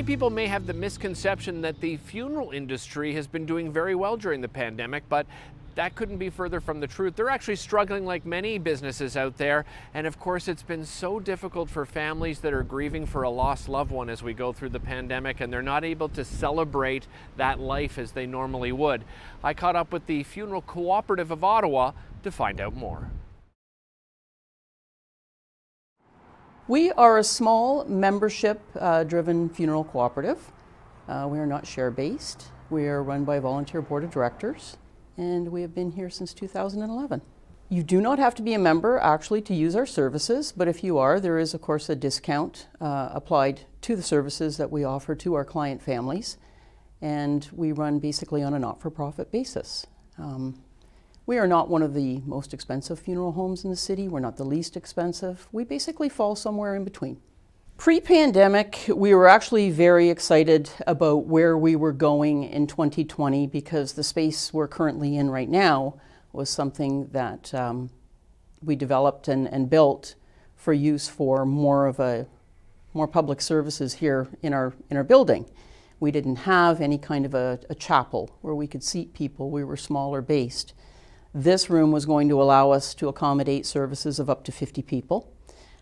people may have the misconception that the funeral industry has been doing very well during the pandemic, but that couldn't be further from the truth. They're actually struggling like many businesses out there. And of course, it's been so difficult for families that are grieving for a lost loved one as we go through the pandemic, and they're not able to celebrate that life as they normally would. I caught up with the Funeral Co-operative of Ottawa to find out more. We are a small membership-driven funeral cooperative. We are not share-based. We are run by a volunteer board of directors, and we have been here since 2011. You do not have to be a member actually to use our services, but if you are, there is of course a discount applied to the services that we offer to our client families, and we run basically on a not-for-profit basis. We are not one of the most expensive funeral homes in the city. We're not the least expensive. We basically fall somewhere in between. Pre-pandemic, we were actually very excited about where we were going in 2020 because the space we're currently in right now was something that we developed and built for use for more public services here in our building. We didn't have any kind of a chapel where we could seat people. We were smaller based. This room was going to allow us to accommodate services of up to 50 people.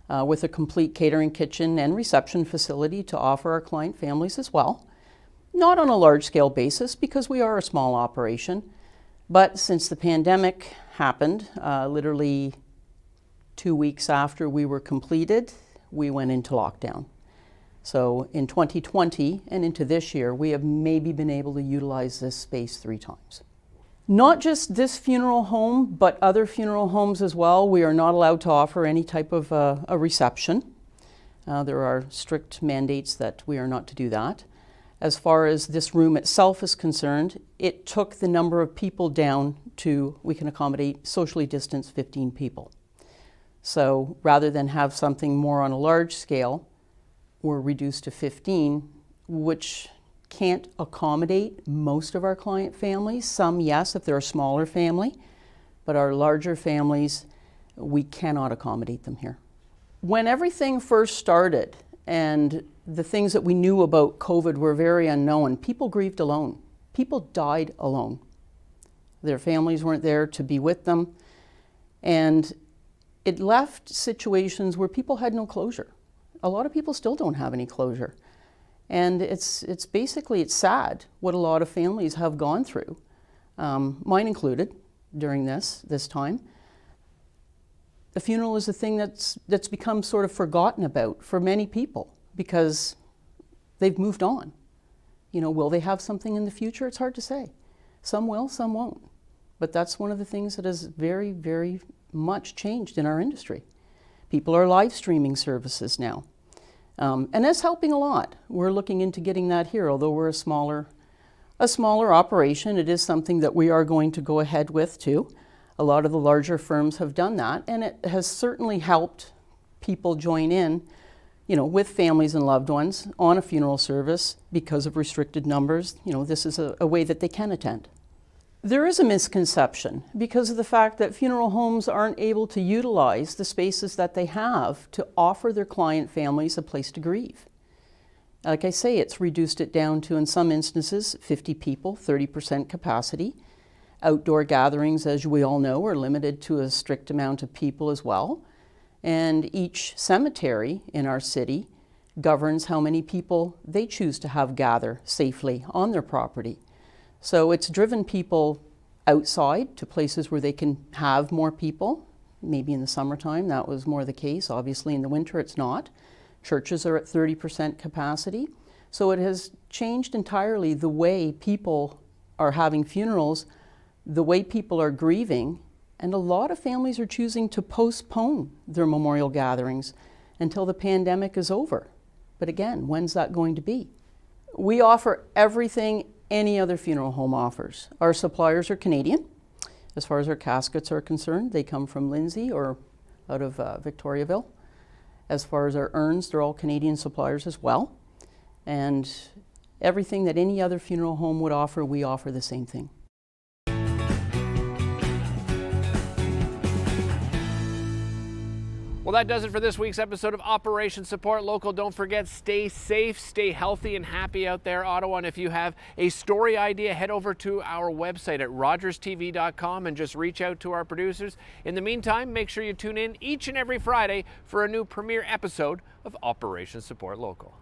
With a complete catering kitchen and reception facility to offer our client families as well. Not on a large-scale basis because we are a small operation, but since the pandemic happened, literally 2 weeks after we were completed, we went into lockdown. So in 2020 and into this year, we have maybe been able to utilize this space 3 times. Not just this funeral home, but other funeral homes as well. We are not allowed to offer any type of a reception. There are strict mandates that we are not to do that. As far as this room itself is concerned, it took the number of people down to, we can accommodate socially distanced 15 people. So rather than have something more on a large scale, we're reduced to 15, which can't accommodate most of our client families. Some, yes, if they're a smaller family, but our larger families, we cannot accommodate them here. When everything first started and the things that we knew about COVID were very unknown, people grieved alone. People died alone. Their families weren't there to be with them, and it left situations where people had no closure. A lot of people still don't have any closure. And it's sad what a lot of families have gone through, mine included, during this time. The funeral is a thing that's become sort of forgotten about for many people because they've moved on. You know, will they have something in the future? It's hard to say. Some will, some won't. But that's one of the things that has very, very much changed in our industry. People are live streaming services now. And that's helping a lot. We're looking into getting that here, although we're a smaller operation. It is something that we are going to go ahead with too. A lot of the larger firms have done that, and it has certainly helped people join in, you know, with families and loved ones on a funeral service because of restricted numbers. You know, this is a way that they can attend. There is a misconception because of the fact that funeral homes aren't able to utilize the spaces that they have to offer their client families a place to grieve. Like I say, it's reduced it down to, in some instances, 50 people, 30% capacity. Outdoor gatherings, as we all know, are limited to a strict amount of people as well. And each cemetery in our city governs how many people they choose to have gather safely on their property. So it's driven people outside to places where they can have more people. Maybe in the summertime that was more the case. Obviously in the winter it's not. Churches are at 30% capacity. So it has changed entirely the way people are having funerals, the way people are grieving, and a lot of families are choosing to postpone their memorial gatherings until the pandemic is over. But again, when's that going to be? We offer everything any other funeral home offers. Our suppliers are Canadian. As far as our caskets are concerned, they come from Lindsay or out of Victoriaville. As far as our urns, they're all Canadian suppliers as well. And everything that any other funeral home would offer, we offer the same thing. Well, that does it for this week's episode of Operation Support Local. Don't forget, stay safe, stay healthy and happy out there, Ottawa. And if you have a story idea, head over to our website at rogerstv.com and just reach out to our producers. In the meantime, make sure you tune in each and every Friday for a new premiere episode of Operation Support Local.